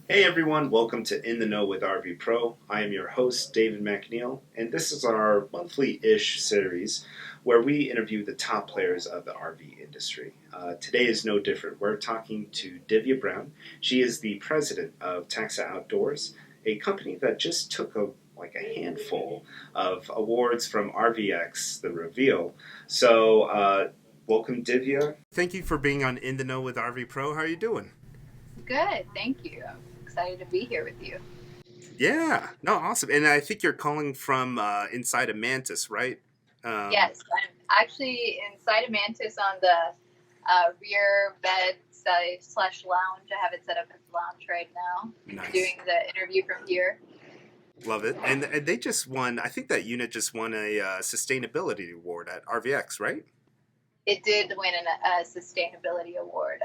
Hey everyone, welcome to In the Know with RV Pro. I am your host, David McNeil, and this is our monthly ish series where we interview the top players of the RV industry. Today is no different. We're talking to Divya Brown. She is the president of Taxa Outdoors, a company that just took a handful of awards from RVX, the reveal. Welcome, Divya. Thank you for being on In the Know with RV Pro. How are you doing? Good, thank you. I'm excited to be here with you. Yeah, no, awesome. And I think you're calling from inside of Mantis, right? Um, Yes, I'm actually inside a Mantis on the rear bed side slash lounge. I have it set up as lounge right now, nice, doing the interview from here. love it. And they just won. I think that unit just won a sustainability award at RVX, right? It did win a sustainability award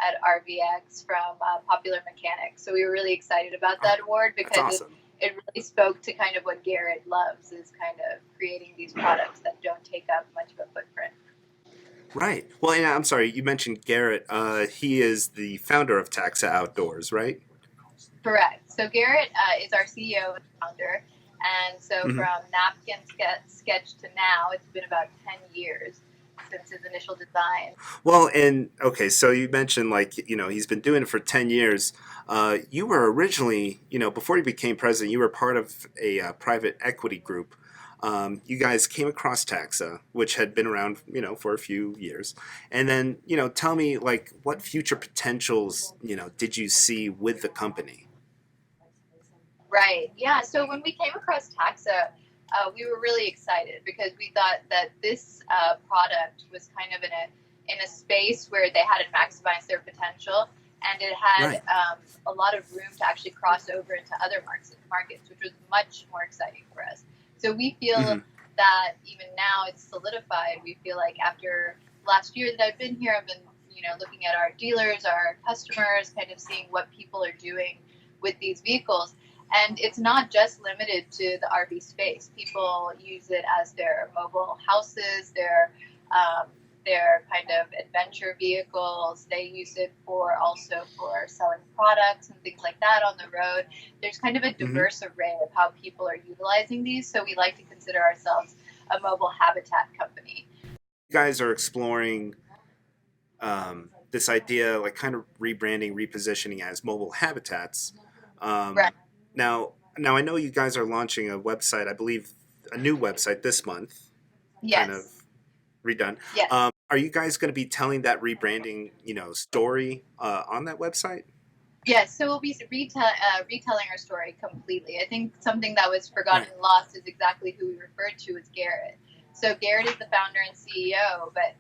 at RVX from Popular Mechanics. So we were really excited about Oh, that award that's because awesome. it really spoke to kind of what Garrett loves, is kind of creating these products that don't take up much of a footprint. Right. Well, and I'm sorry, you mentioned Garrett. He is the founder of Taxa Outdoors, right? Correct. So Garrett is our CEO and founder. And so Hmm. from napkin sketch to now, it's been about 10 years since his initial design. Well, and okay, so you mentioned he's been doing it for 10 years. You were originally, before you became president, you were part of a private equity group. You guys came across Taxa, which had been around, for a few years. And then, tell me, like, what future potentials, did you see with the company? Right. Yeah. So when we came across Taxa, we were really excited because we thought that this product was kind of in a space where they hadn't maximized their potential, and it had Right. a lot of room to actually cross over into other markets, which was much more exciting for us. So we feel Hmm. that even now it's solidified. We feel like after last year that I've been here, I've been looking at our dealers, our customers, kind of seeing what people are doing with these vehicles, and it's not just limited to the RV space. People use it as their mobile houses, um, their kind of adventure vehicles. They use it for also for selling products and things like that on the road. There's kind of a Hmm. diverse array of how people are utilizing these. So we like to consider ourselves a mobile habitat company. You guys are exploring this idea, like kind of rebranding, repositioning as mobile habitats. Right. Um, now I know you guys are launching a website. I believe a new website this month, kind of Yes. redone. Yes. Are you guys going to be telling that rebranding, story on that website? Yes, so we'll be retelling our story completely. I think something that was Right. forgotten and lost is exactly who we referred to as Garrett. So Garrett is the founder and CEO, but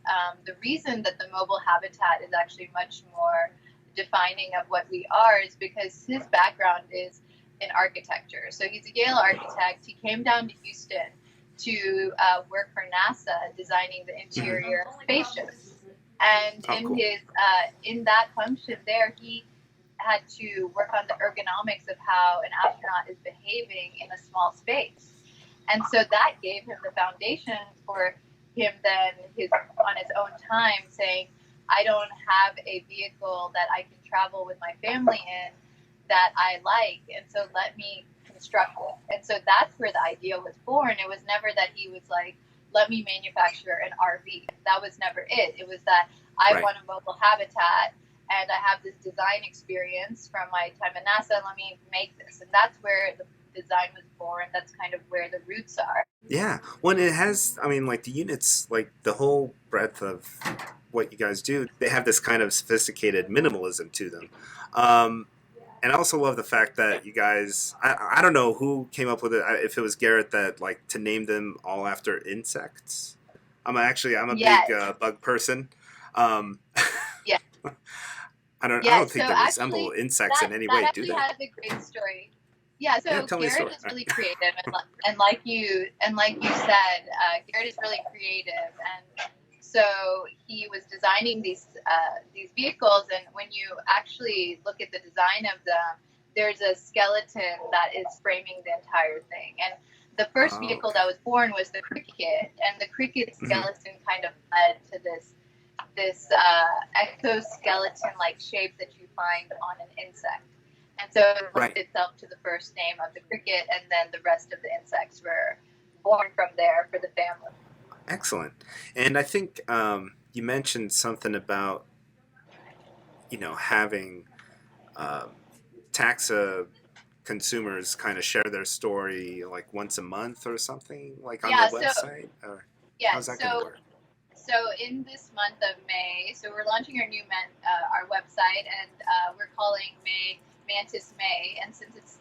the reason that the mobile habitat is actually much more defining of what we are is because his background is in architecture. So he's a Yale architect. He came down to Houston to work for NASA, designing the Hmm. interior spaceships. And Oh, cool. in that function there, he had to work on the ergonomics of how an astronaut is behaving in a small space. And so that gave him the foundation for him then on his own time saying, I don't have a vehicle that I can travel with my family in that I like, and so let me construct it. And so that's where the idea was born. It was never that he was like, let me manufacture an RV. That was never it. It was that I Right. want a mobile habitat and I have this design experience from my time at NASA. Let me make this. And that's where the design was born. That's kind of where the roots are. Yeah. When it has, I mean, like the units, like the whole breadth of what you guys do, they have this kind of sophisticated minimalism to them. Um, and I also love the fact that you guys, I don't know who came up with it, if it was Garrett, that like to name them all after insects. I'm a big Yes. bug person. Um, Yeah. I Yeah. don't So think they resemble actually, insects that in any that way, do actually they? has a great story. Yeah. Yeah, So tell me a Garrett story. is really creative, and like you said, Garrett is really creative, and so he was designing these vehicles, and when you actually look at the design of them, there's a skeleton that is framing the entire thing, and the first Oh, vehicle okay. that was born was the cricket, and the cricket Hmm. skeleton kind of led to this exoskeleton like shape that you find on an insect. And so it linked Right. itself to the first name of the cricket, and then the rest of the insects were born from there for the family. Excellent. And I think you mentioned something about having um, Taxa consumers kind of share their story like once a month or something, like on their Yeah, so website, or how's yes, that going to so work? so in this month of May, so we're launching our website, and we're calling May Mantis May. And since it's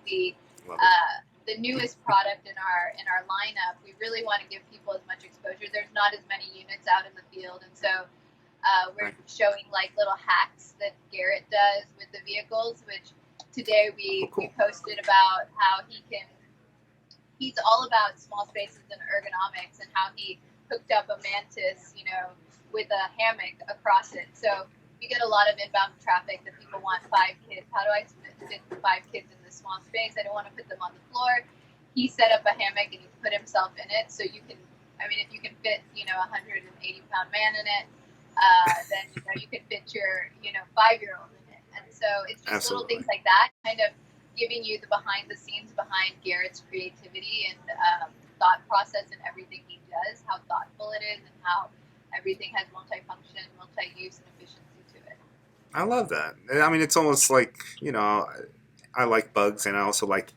Love it. the newest product in our lineup, we really want to give people as much exposure. There's not as many units out in the field, and so we're Right. showing like little hacks that Garrett does with the vehicles. Which today Oh, we cool. posted about how he's all about small spaces and ergonomics, and how he hooked up a mantis, with a hammock across it. So we get a lot of inbound traffic that people want 5 kids. How do I fit 5 kids in this small space? I don't want to put them on the floor. He set up a hammock and he put himself in it. So you can, I mean, if you can fit, a 180-pound man in it, then, you can fit your, 5-year-old in it. And so it's just little Absolutely. things like that, kind of giving you the behind the scenes behind Garrett's creativity and thought process and everything he does, how thoughtful it is, and how everything has multifunction, multi-use, and efficiency to it. I love that. I mean, it's almost like, I like bugs and I also like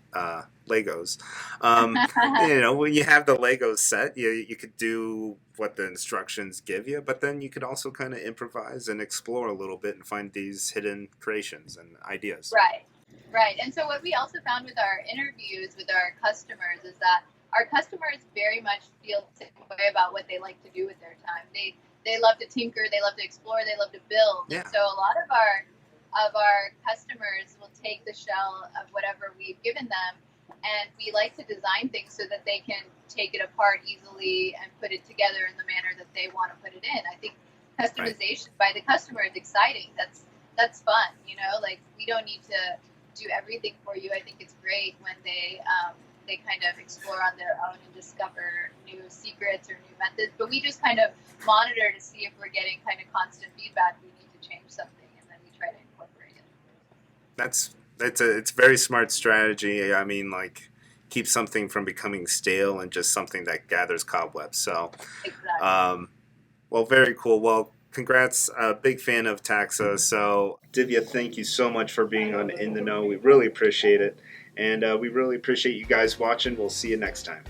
Legos. When you have the Lego set, you could do what the instructions give you, but then you could also kind of improvise and explore a little bit and find these hidden creations and ideas. Right, right. And so what we also found with our interviews with our customers is that our customers very much feel the same way about what they like to do with their time. They love to tinker, they love to explore, they love to build. And Yeah, so a lot of our customers will take the shell of whatever we've given them, and we like to design things so that they can take it apart easily and put it together in the manner that they want to put it in. I think right. customization by the customer is exciting. That's fun, like we don't need to do everything for you. I think it's great when they kind of explore on their own and discover new secrets or new methods, but we just kind of monitor to see if we're getting kind of constant feedback we need to change something, and then we try to incorporate it. It's a very smart strategy. I mean, like keep something from becoming stale and just something that gathers cobwebs. So, Exactly. um, well, very cool. Well, congrats. Big fan of Taxa. So, Divya, thank you so much for being on In the Know. We really appreciate it. And we really appreciate you guys watching. We'll see you next time.